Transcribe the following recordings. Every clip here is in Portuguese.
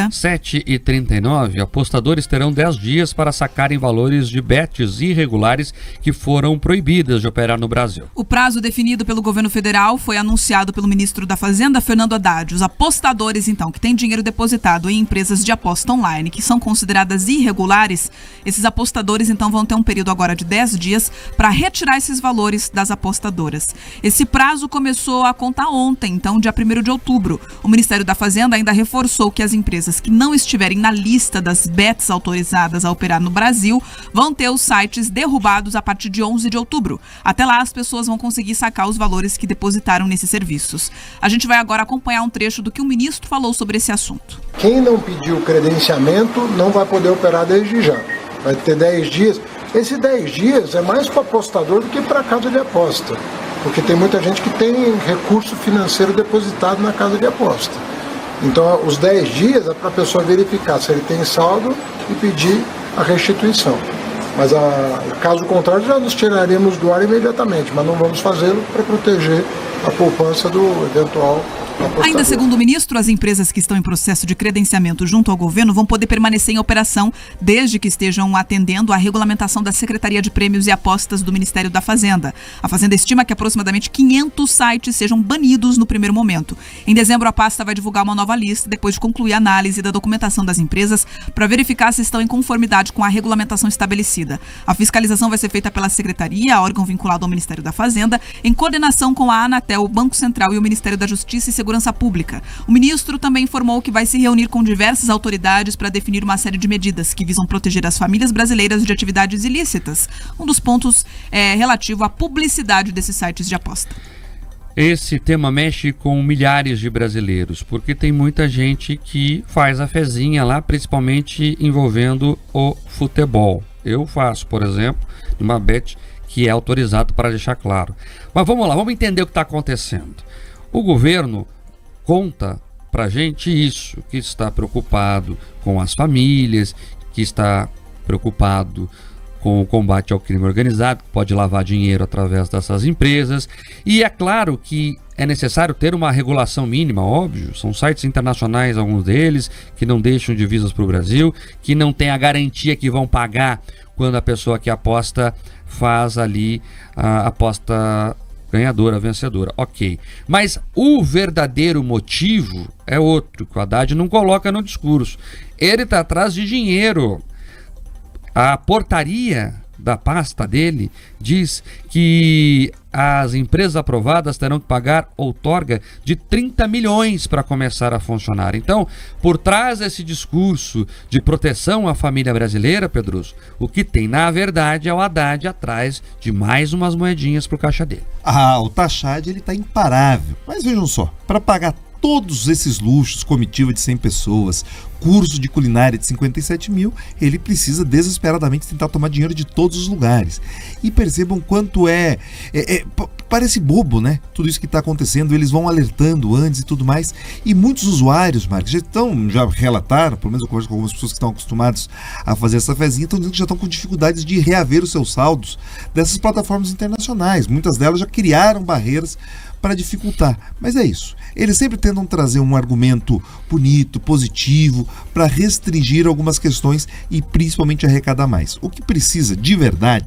7h39, apostadores terão 10 dias para sacarem valores de bets irregulares que foram proibidas de operar no Brasil. O prazo definido pelo governo federal foi anunciado pelo ministro da Fazenda, Fernando Haddad. Os apostadores, então, que têm dinheiro depositado em empresas de aposta online, que são consideradas irregulares, esses apostadores, então, vão ter um período agora de 10 dias para retirar esses valores das apostadoras. Esse prazo começou a contar ontem, então, dia 1º de outubro. O Ministério da Fazenda ainda reforçou que as empresas que não estiverem na lista das bets autorizadas a operar no Brasil vão ter os sites derrubados a partir de 11 de outubro. Até lá, as pessoas vão conseguir sacar os valores que depositaram nesses serviços. A gente vai agora acompanhar um trecho do que o ministro falou sobre esse assunto. Quem não pediu credenciamento não vai poder operar desde já. Vai ter 10 dias. Esses 10 dias é mais para apostador do que para casa de aposta. Porque tem muita gente que tem recurso financeiro depositado na casa de aposta. Então, os 10 dias é para a pessoa verificar se ele tem saldo e pedir a restituição. Mas, caso contrário, já nos tiraremos do ar imediatamente, mas não vamos fazê-lo para proteger a poupança do eventual apostador. Ainda segundo o ministro, as empresas que estão em processo de credenciamento junto ao governo vão poder permanecer em operação desde que estejam atendendo à regulamentação da Secretaria de Prêmios e Apostas do Ministério da Fazenda. A Fazenda estima que aproximadamente 500 sites sejam banidos no primeiro momento. Em dezembro, a pasta vai divulgar uma nova lista depois de concluir a análise da documentação das empresas para verificar se estão em conformidade com a regulamentação estabelecida. A fiscalização vai ser feita pela Secretaria, órgão vinculado ao Ministério da Fazenda, em coordenação com a Anatel, o Banco Central e o Ministério da Justiça e Segurança Pública. O ministro também informou que vai se reunir com diversas autoridades para definir uma série de medidas que visam proteger as famílias brasileiras de atividades ilícitas. Um dos pontos é relativo à publicidade desses sites de aposta. Esse tema mexe com milhares de brasileiros, porque tem muita gente que faz a fezinha lá, principalmente envolvendo o futebol. Eu faço, por exemplo, uma bet que é autorizado, para deixar claro. Mas vamos lá, vamos entender o que está acontecendo. O governo conta pra gente isso, que está preocupado com as famílias, que está preocupado com o combate ao crime organizado, que pode lavar dinheiro através dessas empresas. E é claro que é necessário ter uma regulação mínima, óbvio. São sites internacionais, alguns deles, que não deixam divisas para o Brasil, que não tem a garantia que vão pagar quando a pessoa que aposta faz ali a aposta ganhadora, vencedora, ok. Mas o verdadeiro motivo é outro, que o Haddad não coloca no discurso. Ele está atrás de dinheiro. A portaria da pasta dele diz que as empresas aprovadas terão que pagar outorga de 30 milhões para começar a funcionar. Então, por trás desse discurso de proteção à família brasileira, Pedroso, o que tem na verdade é o Haddad atrás de mais umas moedinhas para o caixa dele. O Tachad, ele está imparável. Mas vejam só, para pagar todos esses luxos, comitiva de 100 pessoas, curso de culinária de 57 mil, ele precisa desesperadamente tentar tomar dinheiro de todos os lugares. E percebam quanto parece bobo, né? Tudo isso que está acontecendo, eles vão alertando antes e tudo mais. E muitos usuários, Marcos, já relataram, pelo menos eu converso com algumas pessoas que estão acostumados a fazer essa fezinha, estão dizendo que já estão com dificuldades de reaver os seus saldos dessas plataformas internacionais. Muitas delas já criaram barreiras para dificultar. Mas é isso. Eles sempre tentam trazer um argumento bonito, positivo, para restringir algumas questões e principalmente arrecadar mais. O que precisa, de verdade,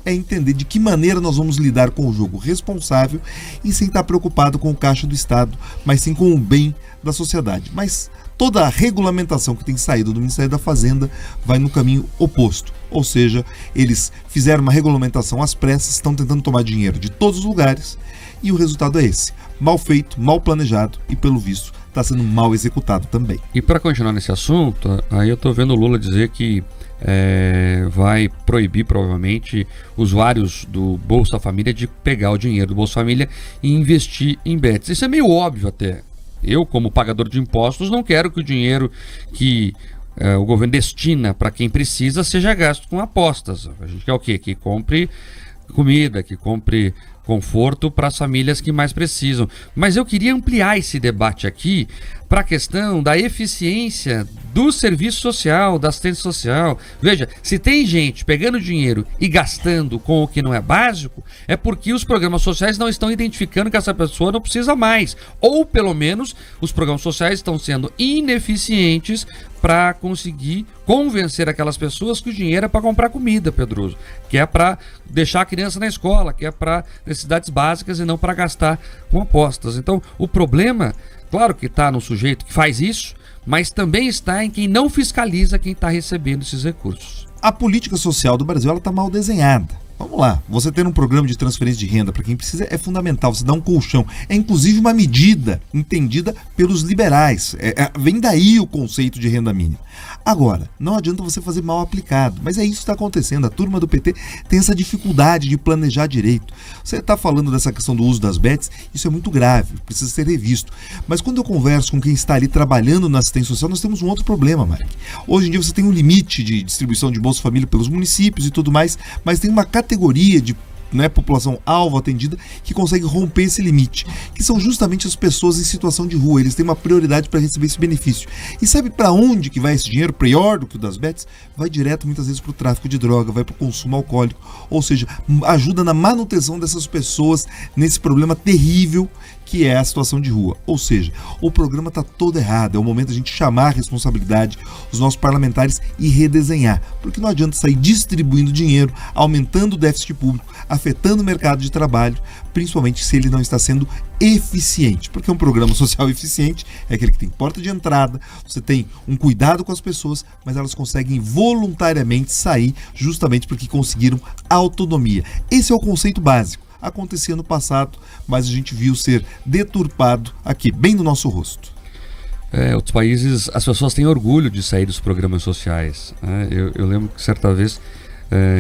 é entender de que maneira nós vamos lidar com o jogo responsável e sem estar preocupado com o caixa do Estado, mas sim com o bem da sociedade. Mas toda a regulamentação que tem saído do Ministério da Fazenda vai no caminho oposto. Ou seja, eles fizeram uma regulamentação às pressas, estão tentando tomar dinheiro de todos os lugares e o resultado é esse. Mal feito, mal planejado e, pelo visto, está sendo mal executado também. E para continuar nesse assunto, aí eu estou vendo o Lula dizer que vai proibir provavelmente usuários do Bolsa Família de pegar o dinheiro do Bolsa Família e investir em bets. Isso é meio óbvio até. Eu, como pagador de impostos, não quero que o dinheiro que o governo destina para quem precisa seja gasto com apostas. A gente quer o quê? Que compre comida, que compre conforto para as famílias que mais precisam. Mas eu queria ampliar esse debate aqui para a questão da eficiência do serviço social, da assistência social. Veja, se tem gente pegando dinheiro e gastando com o que não é básico, é porque os programas sociais não estão identificando que essa pessoa não precisa mais. Ou, pelo menos, os programas sociais estão sendo ineficientes para conseguir convencer aquelas pessoas que o dinheiro é para comprar comida, Pedroso, que é para deixar a criança na escola, que é para necessidades básicas e não para gastar com apostas. Então, o problema, claro que está no sujeito que faz isso, mas também está em quem não fiscaliza quem está recebendo esses recursos. A política social do Brasil está mal desenhada. Vamos lá, você ter um programa de transferência de renda para quem precisa é fundamental, você dá um colchão. É inclusive uma medida entendida pelos liberais. Vem daí o conceito de renda mínima. Agora, não adianta você fazer mal aplicado, mas é isso que está acontecendo. A turma do PT tem essa dificuldade de planejar direito. Você está falando dessa questão do uso das bets, isso é muito grave, precisa ser revisto. Mas quando eu converso com quem está ali trabalhando na assistência social, nós temos um outro problema, Mike. Hoje em dia você tem um limite de distribuição de Bolsa Família pelos municípios e tudo mais, mas tem uma categoria de população alvo atendida que consegue romper esse limite, que são justamente as pessoas em situação de rua. Eles têm uma prioridade para receber esse benefício. E sabe para onde que vai esse dinheiro, pior do que o das bets? Vai direto muitas vezes para o tráfico de droga, vai para o consumo alcoólico, ou seja, ajuda na manutenção dessas pessoas nesse problema terrível que é a situação de rua. Ou seja, o programa está todo errado. É o momento de a gente chamar a responsabilidade, os nossos parlamentares, e redesenhar. Porque não adianta sair distribuindo dinheiro, aumentando o déficit público, afetando o mercado de trabalho, principalmente se ele não está sendo eficiente. Porque um programa social eficiente é aquele que tem porta de entrada, você tem um cuidado com as pessoas, mas elas conseguem voluntariamente sair justamente porque conseguiram autonomia. Esse é o conceito básico. Acontecia no passado, mas a gente viu ser deturpado aqui, bem no nosso rosto. Outros países, as pessoas têm orgulho de sair dos programas sociais. Eu lembro que certa vez,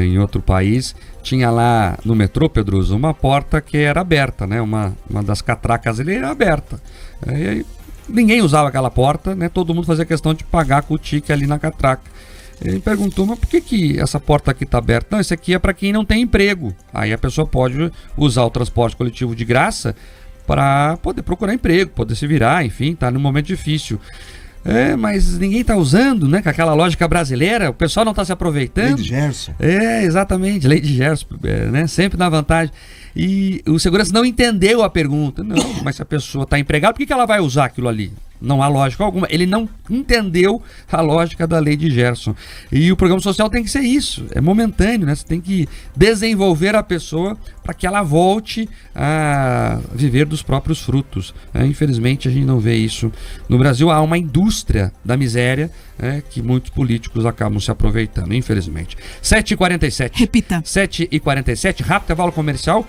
em outro país, tinha lá no metrô, Pedroso, uma porta que era aberta, né? Uma das catracas ali era aberta. E aí, ninguém usava aquela porta, né? Todo mundo fazia questão de pagar com o ticket ali na catraca. Ele perguntou, mas por que essa porta aqui está aberta? Não, isso aqui é para quem não tem emprego. Aí a pessoa pode usar o transporte coletivo de graça para poder procurar emprego, poder se virar, enfim, está num momento difícil. Mas ninguém está usando, né? Com aquela lógica brasileira, o pessoal não está se aproveitando. Lei de Gerson. Exatamente, lei de Gerson, né? Sempre na vantagem. E o segurança não entendeu a pergunta. Não, mas se a pessoa está empregada, por que ela vai usar aquilo ali? Não há lógica alguma. Ele não entendeu a lógica da lei de Gerson. E o programa social tem que ser isso. É momentâneo, né? Você tem que desenvolver a pessoa para que ela volte a viver dos próprios frutos. Infelizmente, a gente não vê isso no Brasil. Há uma indústria da miséria que muitos políticos acabam se aproveitando, infelizmente. 7h47. Repita. 7h47, rápido intervalo comercial.